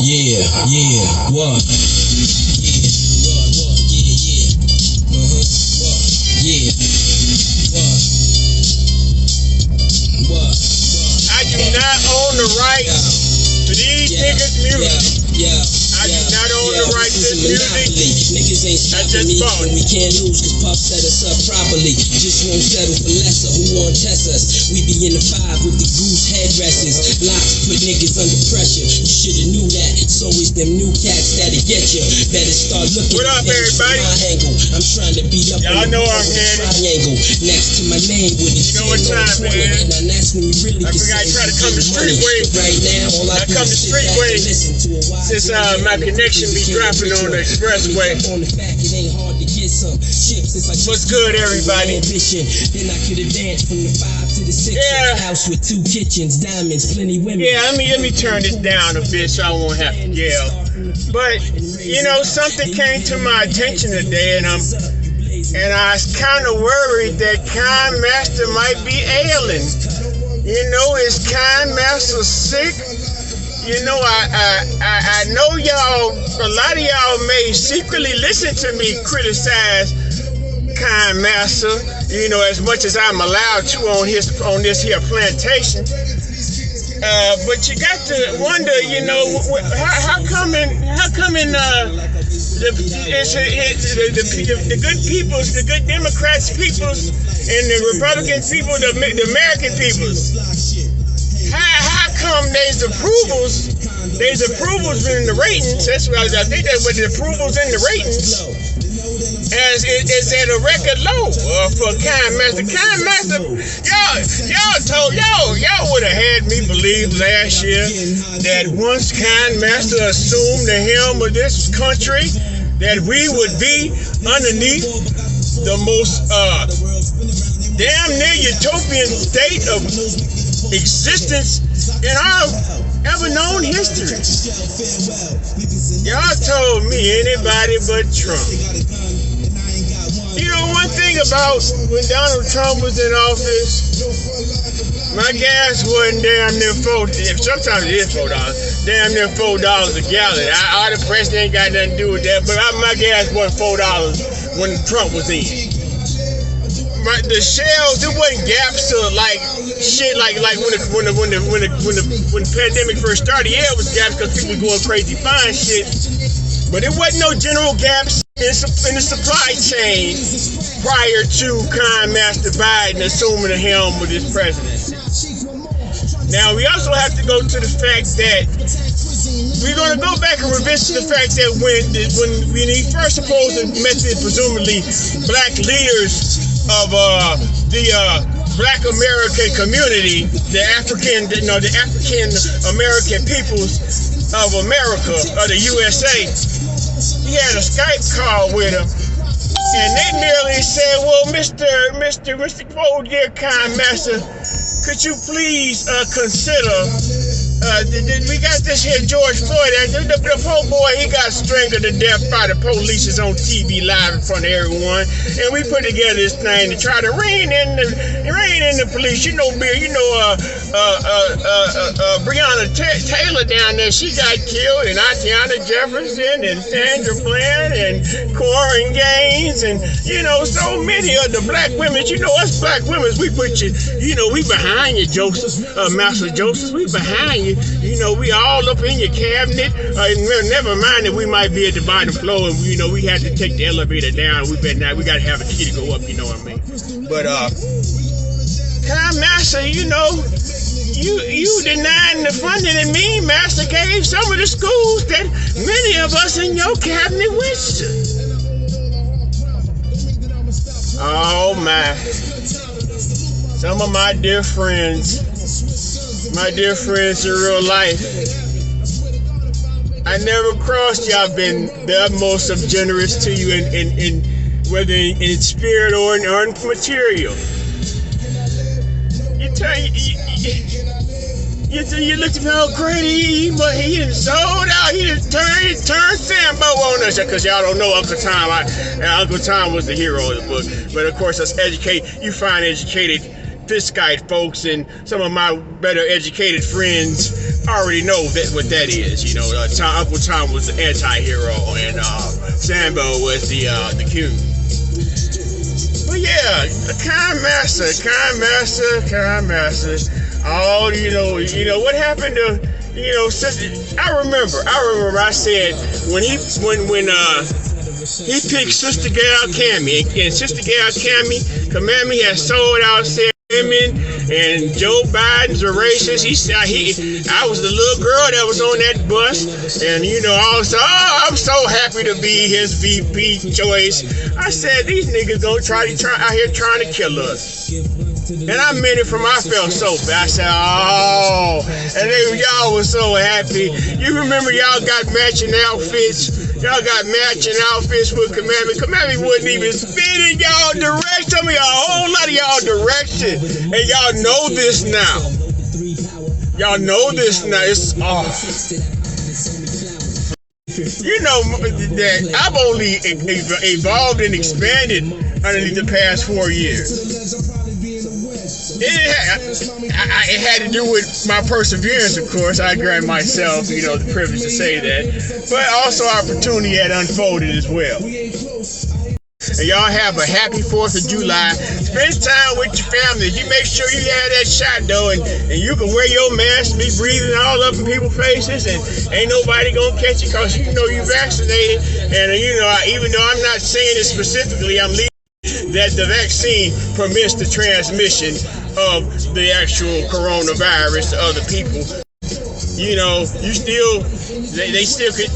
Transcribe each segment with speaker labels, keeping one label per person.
Speaker 1: Yeah, what? Yeah, what?
Speaker 2: I do not own the right to these niggas' music. I do not own the right to this music.
Speaker 1: Niggas ain't stopping me, and we can't lose cause Puff set us up properly. Just won't settle for lesser, who won't test us? We be in the 5 with the goose headrests. Locks put niggas under pressure. You shoulda knew that. It's always them new cats that'll get you. Better start looking
Speaker 2: What up,
Speaker 1: at
Speaker 2: everybody?
Speaker 1: my angle. I'm trying to beat up
Speaker 2: Y'all
Speaker 1: on
Speaker 2: know
Speaker 1: the
Speaker 2: I'm headed.
Speaker 1: triangle next to my name with a
Speaker 2: You know what time, man?
Speaker 1: And that's when you really
Speaker 2: I
Speaker 1: can
Speaker 2: forgot I
Speaker 1: say
Speaker 2: tried to
Speaker 1: you
Speaker 2: come the
Speaker 1: get
Speaker 2: street
Speaker 1: money.
Speaker 2: way.
Speaker 1: Right now, all I do
Speaker 2: come
Speaker 1: is
Speaker 2: the
Speaker 1: sit
Speaker 2: street
Speaker 1: back
Speaker 2: way
Speaker 1: and listen to a wise
Speaker 2: since my connection be dropping on the expressway.
Speaker 1: On the fact it ain't hard to get some chips if I
Speaker 2: What's good, everybody?
Speaker 1: Ambition. Then I could advance from the 5 to the 6.
Speaker 2: Yeah.
Speaker 1: House with 2 kitchens, diamonds, plenty women.
Speaker 2: Yeah, let me turn this down a bit so I won't have to yell. But you know, something came to my attention today, and I was kind of worried that Kind Master might be ailing. You know, is Kind Master sick? You know, I know y'all, a lot of y'all may secretly listen to me criticize Kind Master, you know, as much as I'm allowed to on this here plantation. But you got to wonder, you know, how come the good peoples, the good Democrats peoples, and the Republican people, the American peoples, how come there's approvals in the ratings? That's what I think that with the approvals in the ratings, as it's at a record low for Kind Master. Kind Master, y'all would have had me believe last year that once Kind Master assumed the helm of this country, that we would be underneath the most damn near utopian state of existence in our ever known history. Y'all told me anybody but Trump. You know, one thing about when Donald Trump was in office, my gas wasn't damn near sometimes it is $4, damn near $4 a gallon. Our president ain't got nothing to do with that, but my gas wasn't $4 when Trump was in. The shells, there wasn't gaps to like shit like when the pandemic first started. Yeah, it was gaps because people were going crazy buying shit, but it wasn't no general gaps in the supply chain prior to Kind Master Biden assuming the helm of this presidency. Now we also have to go to the fact that we're going to go back and revisit the fact that when he first supposedly met the presumably black leaders of the Black American community, the African American peoples of America, of the USA, he had a Skype call with him, and they merely said, "Well, Mr. quote, dear Kind Master, could you please consider?" We got this here George Floyd, the poor boy, he got strangled to death by the police on TV live in front of everyone, and we put together this thing to try to rein in the police. You know, Breonna Taylor down there, she got killed, and Atiana Jefferson, and Sandra Bland, and Corin Gaines, and you know, so many of the black women. You know, us black women, we put you know, we behind you, Joseph, Master Joseph, we behind you. You know, we all up in your cabinet. Never mind that we might be at the bottom floor, and you know we had to take the elevator down. We got to have a key to go up. You know what I mean? But Kind Master, you know, you denying the funding that Mean Master gave some of the schools that many of us in your cabinet went to. Oh my! Some of my dear friends in real life, I never crossed y'all been the utmost of generous to you in whether in spirit or in material. You looked at me all great. He done sold out. He done turned Sambo on us, because y'all don't know Uncle Tom. Uncle Tom was the hero of the book. But of course, you find educated Fiskite folks and some of my better educated friends already know what that is. You know, Uncle Tom was the anti-hero, and Sambo was the king. But yeah, kind master. Oh, you know what happened to, sister. I remember. I said when he picked Sister Gal Cammy, and Sister Gal Cammy had sold out, said women and Joe Biden's a racist. He said I was the little girl that was on that bus, and I was I'm so happy to be his VP choice. I said these niggas gonna try out here trying to kill us. And I meant it from, I felt so bad. I said, and y'all was so happy. You remember y'all got matching outfits. Y'all got matching outfits with Kamami. Kamami wouldn't even spit in y'all direction. Some of y'all, a whole lot of y'all direction. And y'all know this now. Y'all know this now. It's, that I've only evolved and expanded underneath the past 4 years. It had to do with my perseverance, of course. I grant myself, the privilege to say that. But also opportunity had unfolded as well. And y'all have a happy 4th of July. Spend time with your family. You make sure you have that shot, though, and you can wear your mask, be breathing all up in people's faces, and ain't nobody gonna catch you because you vaccinated. And, even though I'm not saying it specifically, I'm leaving that the vaccine permits the transmission of the actual coronavirus to other people. You still, they still could.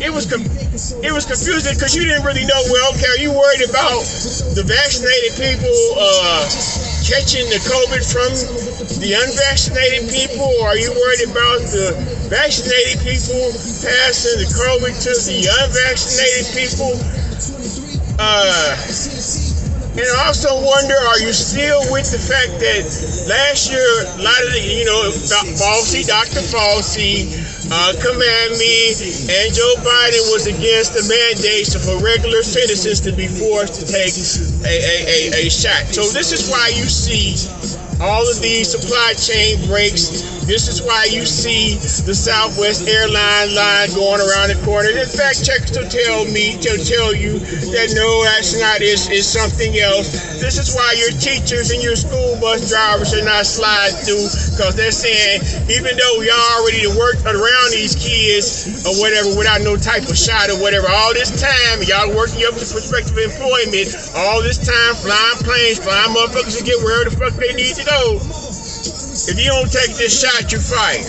Speaker 2: It was confusing because you didn't really know. Well, okay, are you worried about the vaccinated people catching the COVID from the unvaccinated people, or are you worried about the vaccinated people passing the COVID to the unvaccinated people? And I also wonder, are you still with the fact that last year, a lot of the, Dr. Fauci, Kamami, and Joe Biden was against the mandates for regular citizens to be forced to take a shot. So this is why you see all of these supply chain breaks. This is why you see the Southwest airline line going around the corner. In fact, checkers will tell you that no, that's not it. It's something else. This is why your teachers and your school bus drivers are not sliding through, because they're saying, even though y'all already worked around these kids or whatever without no type of shot or whatever, all this time, y'all working up to prospective employment, all this time flying planes, flying motherfuckers to get wherever the fuck they need to go. If you don't take this shot, you're fired.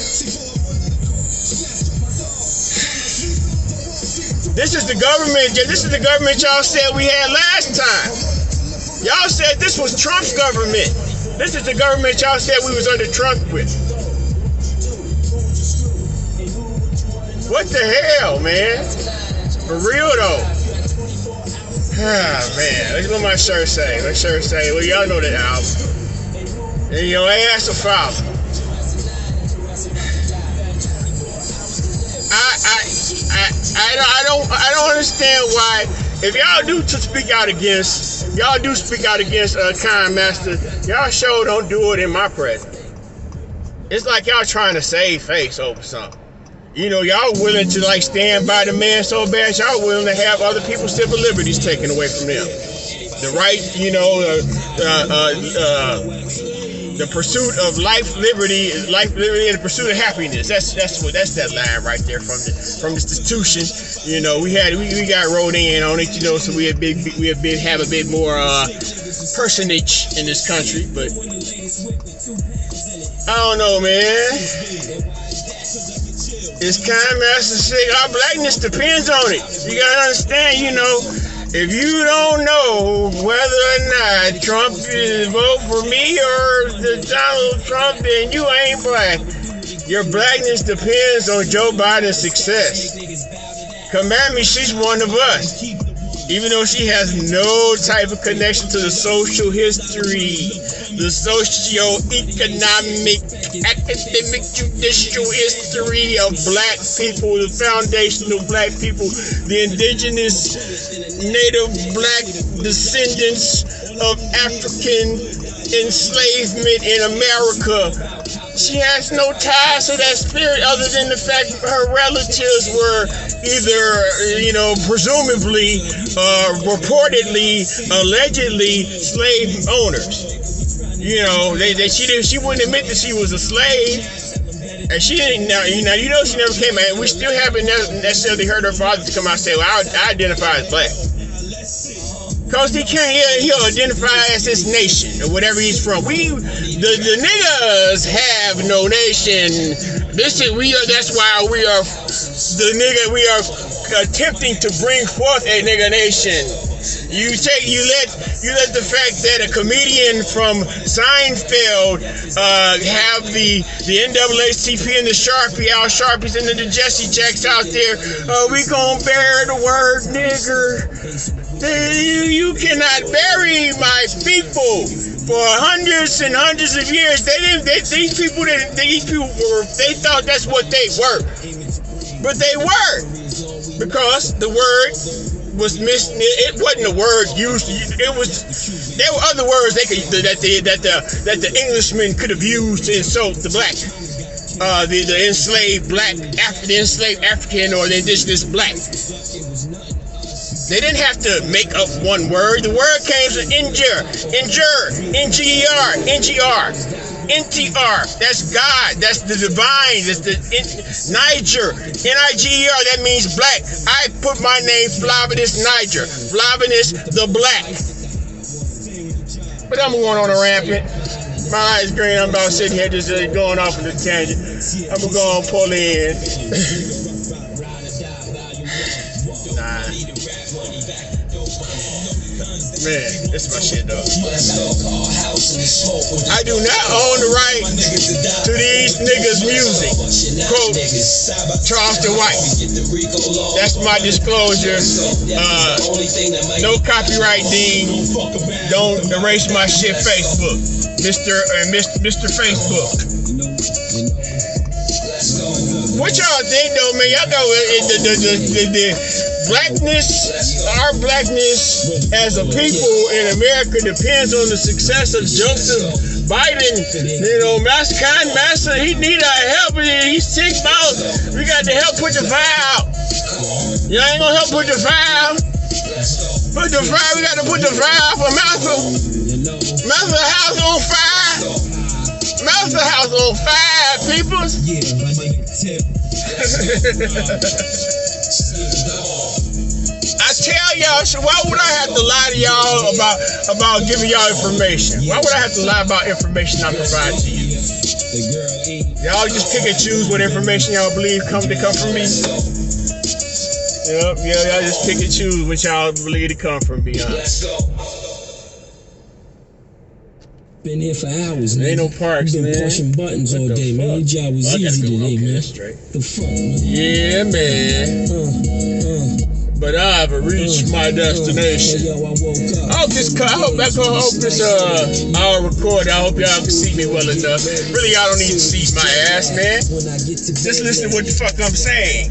Speaker 2: This is the government. This is the government y'all said we had last time. Y'all said this was Trump's government. This is the government y'all said we was under Trump with. What the hell, man? For real though. Ah, man. Look what my shirt say. My shirt say, well, y'all know that album. And ass a foul. I don't understand why, if y'all do speak out against Kind Master, y'all sure don't do it in my presence. It's like y'all trying to save face over something. Y'all willing to stand by the man so bad, y'all willing to have other people's civil liberties taken away from them. The right, the pursuit of life, liberty, and the pursuit of happiness. That's that line right there from the Constitution. We got rolled in on it, so we have a bit more personage in this country. But I don't know, man. It's Kind Master sick. Our blackness depends on it. You gotta understand, if you don't know whether or not Trump is vote for me or Donald Trump, then you ain't black. Your blackness depends on Joe Biden's success. Kamami, she's one of us. Even though she has no type of connection to the social history, the socio-economic, academic, judicial history of black people, the foundational black people, the indigenous, native black descendants of African enslavement in America, she has no ties to that spirit other than the fact her relatives were either, presumably, reportedly, allegedly slave owners. She wouldn't admit that she was a slave, and she didn't. She never came out. We still haven't necessarily heard her father come out and say, "Well, I identify as black." Cause he'll identify as his nation or whatever he's from. The niggas have no nation. That's why we are attempting to bring forth a nigga nation. You let the fact that a comedian from Seinfeld have the NAACP and the Sharpie, Al Sharpies and the Jesse Jacks out there. We gonna bear the word nigger. You cannot bury my people for hundreds and hundreds of years. These people thought that's what they were, but they were, because the word was it wasn't a word used. There were other words that the Englishmen could have used to insult the black, the enslaved black, the enslaved African, or the indigenous black. They didn't have to make up one word. The word came from injure, N-G-E-R, N-G-R, N-T-R. That's God. That's the divine. That's the Niger, N-I-G-E-R. That means black. I put my name Flavinus Niger, Flavinus the black. But I'm going on a rampant. My eyes green. I'm about sitting here just going off on a tangent. I'm going to go on pull in. Man, this is my shit though. I do not own the right to these niggas' music. Quote, Charleston White. That's my disclosure. No copyright deed. Don't erase my shit, Facebook. Mr. Facebook. What y'all think though, man? Y'all know the blackness, our blackness as a people in America depends on the success of Joseph Biden. Massa, he need our help. He's sick about. We got to help put the fire out. Y'all ain't gonna help put the fire out. We got to put the fire out for Massa. Massa house on fire. Massa house on fire, peoples. I tell y'all, so why would I have to lie to y'all about giving y'all information? Why would I have to lie about information I provide to you? Y'all just pick and choose what information y'all believe come from me. Yep, y'all just pick and choose what y'all believe to come from me.
Speaker 1: Been here for hours, man.
Speaker 2: Ain't no parks,
Speaker 1: man. Been pushing buttons all day, man. Your job was easy today, man. The fuck, man.
Speaker 2: Yeah, man. But I've reached my destination. I hope this record. I hope y'all can see me well enough. Really, y'all don't need to see my ass, man. Just listen to what the fuck I'm saying.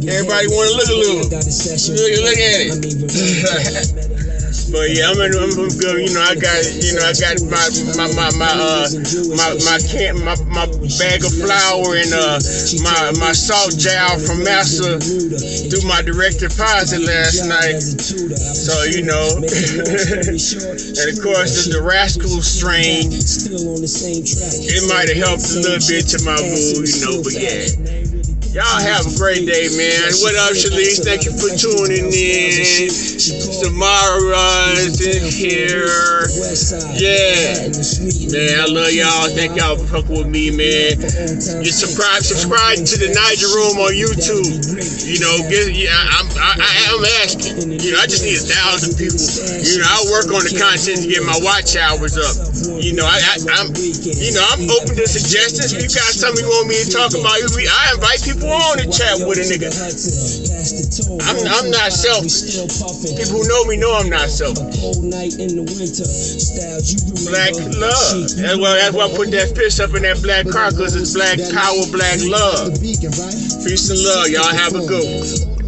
Speaker 2: Everybody want to look a little. Look at it. But yeah, I'm good. I got my bag of flour and my salt jar from Massa through my direct deposit last night. So and of course the rascal strain. It might have helped a little bit to my mood, but yeah. Y'all have a great day, man. What up, Shalice? Thank you for tuning in. Samara is in here. Yeah. Man, I love y'all. Thank y'all for fucking with me, man. You subscribe to the Niger Room on YouTube. I'm asking. I just need 1,000 people. I work on the content to get my watch hours up. I'm open to suggestions. If you got something you want me to talk about, I invite people on to chat with a nigga. I'm not selfish. People who know me know I'm not selfish. Black love. That's why I put that fist up in that black car, because it's black power, black love. Peace and love. Y'all have a good one.